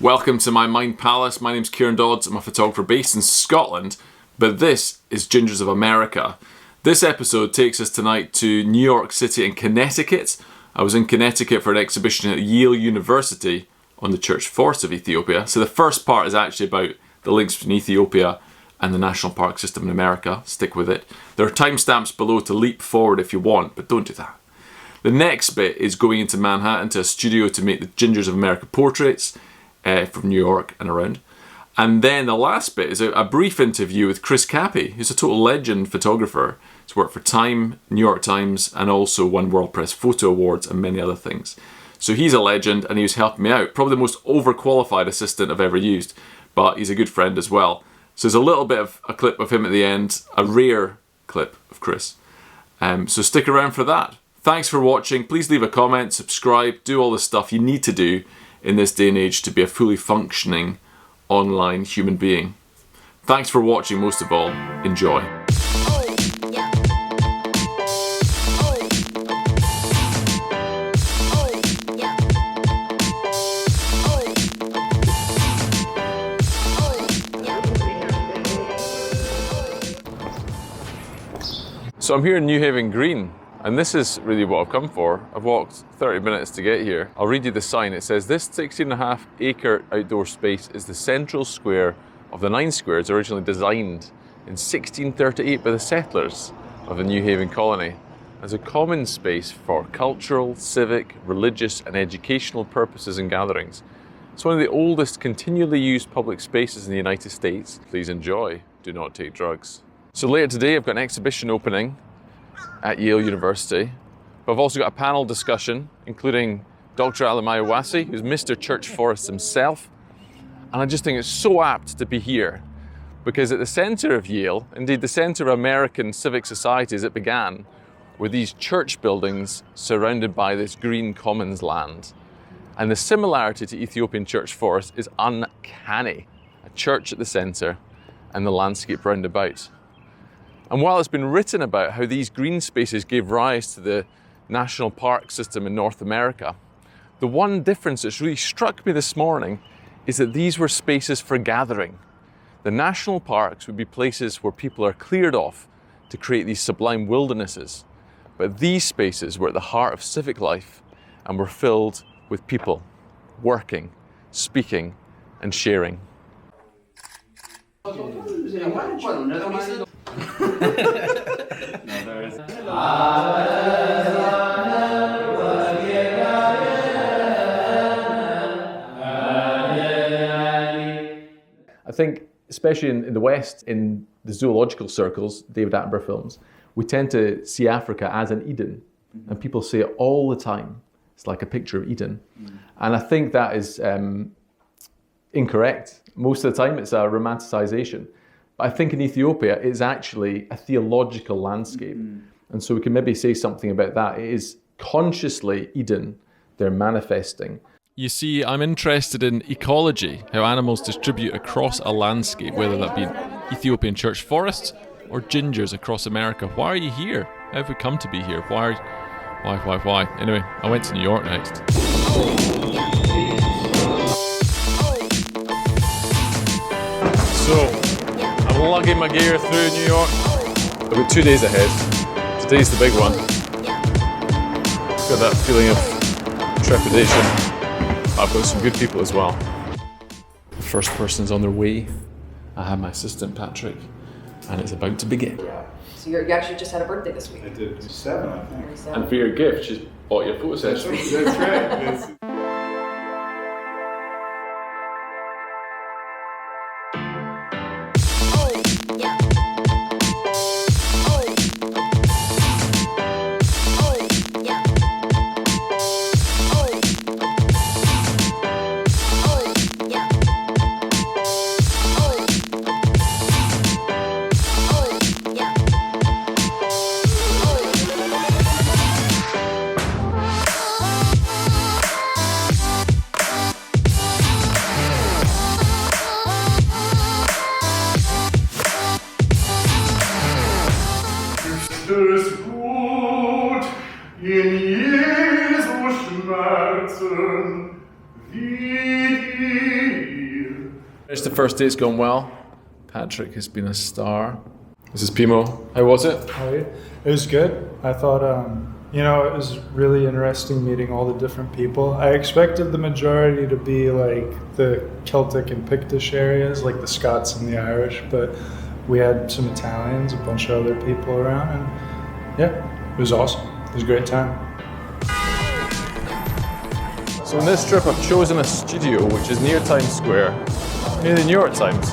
Welcome to my Mind Palace. My name's Kieran Dodds. I'm a photographer based in Scotland, but this is Gingers of America. This episode takes us tonight to New York City and Connecticut. I was in Connecticut for an exhibition at Yale University on the church forests of Ethiopia. So the first part is actually about the links between Ethiopia and the national park system in America. Stick with it. There are timestamps below to leap forward if you want, but don't do that. The next bit is going into Manhattan to a studio to make the Gingers of America portraits from New York and around. And then the last bit is a brief interview with Chris Cappy, who's a total legend photographer. He's worked for Time, New York Times, and also won World Press Photo Awards and many other things. So he's a legend and he was helping me out. Probably the most overqualified assistant I've ever used, but he's a good friend as well. So there's a little bit of a clip of him at the end, a rare clip of Chris. So stick around for that. Thanks for watching. Please leave a comment, subscribe, do all the stuff you need to do in this day and age to be a fully functioning online human being. Thanks for watching most of all. Enjoy. So I'm here in New Haven Green, and this is really what I've come for. I've walked 30 minutes to get here. I'll read you the sign. It says, "This 16.5 acre outdoor space is the central square of the 9 squares originally designed in 1638 by the settlers of the New Haven colony as a common space for cultural, civic, religious and educational purposes and gatherings. It's one of the oldest continually used public spaces in the United States. Please enjoy. Do not take drugs." So later today I've got an exhibition opening at Yale University, but I've also got a panel discussion including Dr. Alamayawasi, who's Mr. Church Forest himself, and I just think it's so apt to be here because at the centre of Yale, indeed the centre of American civic society as it began, were these church buildings surrounded by this green commons land. And the similarity to Ethiopian church forest is uncanny. A church at the centre and the landscape round about. And while it's been written about how these green spaces gave rise to the national park system in North America, the one difference that's really struck me this morning is that these were spaces for gathering. The national parks would be places where people are cleared off to create these sublime wildernesses. But these spaces were at the heart of civic life and were filled with people working, speaking, and sharing. I think, especially in the West, in the zoological circles, David Attenborough films, we tend to see Africa as an Eden. And people say it all the time. It's like a picture of Eden. And I think that is incorrect. Most of the time it's a romanticization. But I think in Ethiopia it's actually a theological landscape. And so we can maybe say something about that. It is consciously Eden they're manifesting. You see, I'm interested in ecology, how animals distribute across a landscape, whether that be Ethiopian church forests or gingers across America. Why are you here? How have we come to be here? Why? Anyway, I went to New York next. So, I'm lugging my gear through New York. I've got 2 days ahead. Today's the big one. Got that feeling of trepidation. I've got some good people as well. The first person's on their way. I have my assistant Patrick, and it's about to begin. So you actually just had a birthday this week. I did. 7, I think. 7. And for your gift, she's bought you a photo session. That's right. The first day's gone well. Patrick has been a star. This is Pimo. How was it? It was good. I thought, it was really interesting meeting all the different people. I expected the majority to be like the Celtic and Pictish areas, like the Scots and the Irish, but we had some Italians, a bunch of other people around, and yeah, it was awesome. It was a great time. So on this trip I've chosen a studio which is near Times Square, near the New York Times.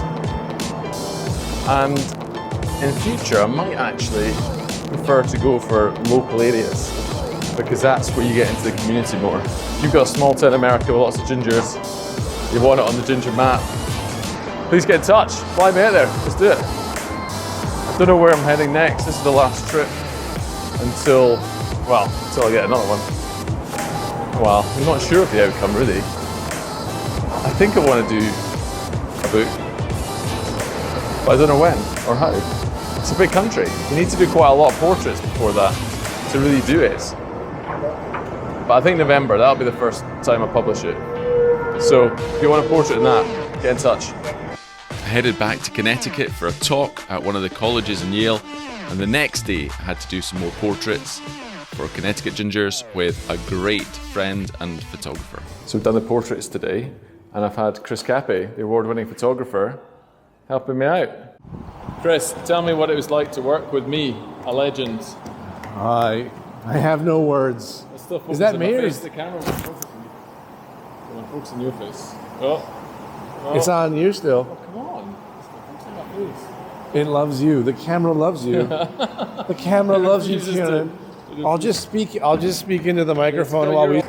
And in future I might actually prefer to go for local areas because that's where you get into the community more. If you've got a small town in America with lots of gingers, you want it on the ginger map, please get in touch, fly me out there, let's do it. I don't know where I'm heading next. This is the last trip until I get another one. Well, I'm not sure of the outcome really. I think I want to do a book, but I don't know when or how. It's a big country. You need to do quite a lot of portraits before that to really do it. But I think November, that'll be the first time I publish it. So if you want a portrait in that, get in touch. I headed back to Connecticut for a talk at one of the colleges in Yale, and the next day I had to do some more portraits for Connecticut Gingers with a great friend and photographer. So we've done the portraits today, and I've had Chris Cappy, the award-winning photographer, helping me out. Chris, tell me what it was like to work with me, a legend. I have no words. Is that me or is the camera? I'm focusing your face. Oh. It's on you still? Oh, come on. I'm saying my face. It loves you. The camera loves you. The camera loves you, Kieran. I'll just speak into the microphone while we work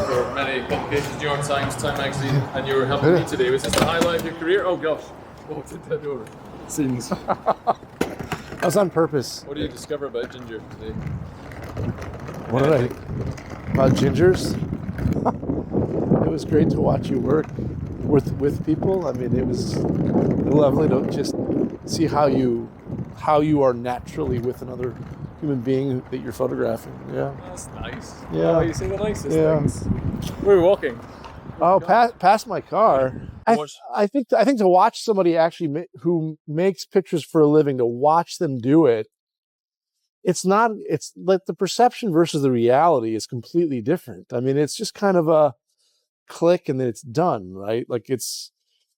for many publications, New York Times, Time Magazine, and you were helping me today. Was this the highlight of your career? Oh gosh. What did that door? Scenes. That was on purpose. What did you discover about ginger today? What did I? About gingers? It was great to watch you work with people. I mean, it was lovely to just see how you are naturally with another human being that you're photographing. Yeah. That's nice. Yeah. Oh, you say the nicest things. Where are we walking? Oh, past my car. I think to watch somebody actually who makes pictures for a living, to watch them do it, it's like the perception versus the reality is completely different. I mean, it's just kind of a click and then it's done, right? Like there's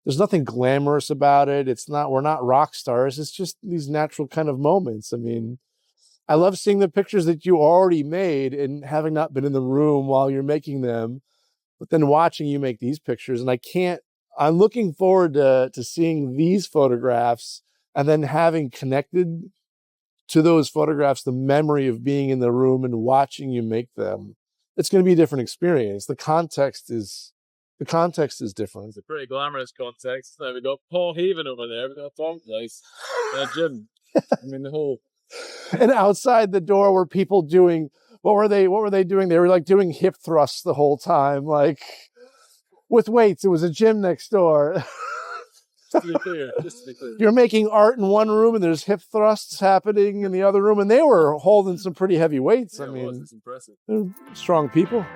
nothing glamorous about it. We're not rock stars. It's just these natural kind of moments. I mean, I love seeing the pictures that you already made and having not been in the room while you're making them, but then watching you make these pictures. And I'm looking forward to seeing these photographs and then having connected to those photographs the memory of being in the room and watching you make them. It's going to be a different experience. The context is different. It's a pretty glamorous context. Now we've got Paul Haven over there. We've got Tom Dice, Jim. I mean, the whole. And outside the door were people doing, what were they doing? They were like doing hip thrusts the whole time, like with weights. It was a gym next door. Just to be clear. You're making art in one room and there's hip thrusts happening in the other room, and they were holding some pretty heavy weights. Yeah, I mean, it's impressive. They're strong people.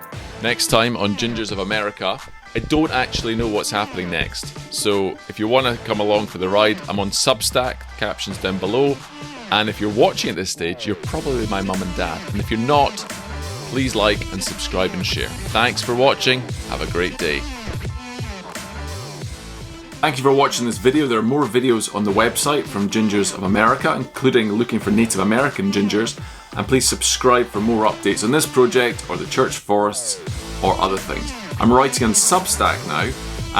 Next time on Gingers of America, I don't actually know what's happening next. So if you want to come along for the ride, I'm on Substack, captions down below. And if you're watching at this stage, you're probably my mum and dad. And if you're not, please like and subscribe and share. Thanks for watching. Have a great day. Thank you for watching this video. There are more videos on the website from Gingers of America, including looking for Native American gingers. And please subscribe for more updates on this project or the church forests or other things. I'm writing on Substack now,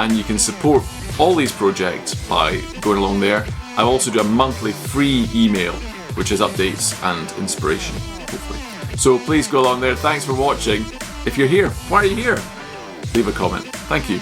and you can support all these projects by going along there. I also do a monthly free email, which is updates and inspiration, hopefully. So please go along there. Thanks for watching. If you're here, why are you here? Leave a comment. Thank you.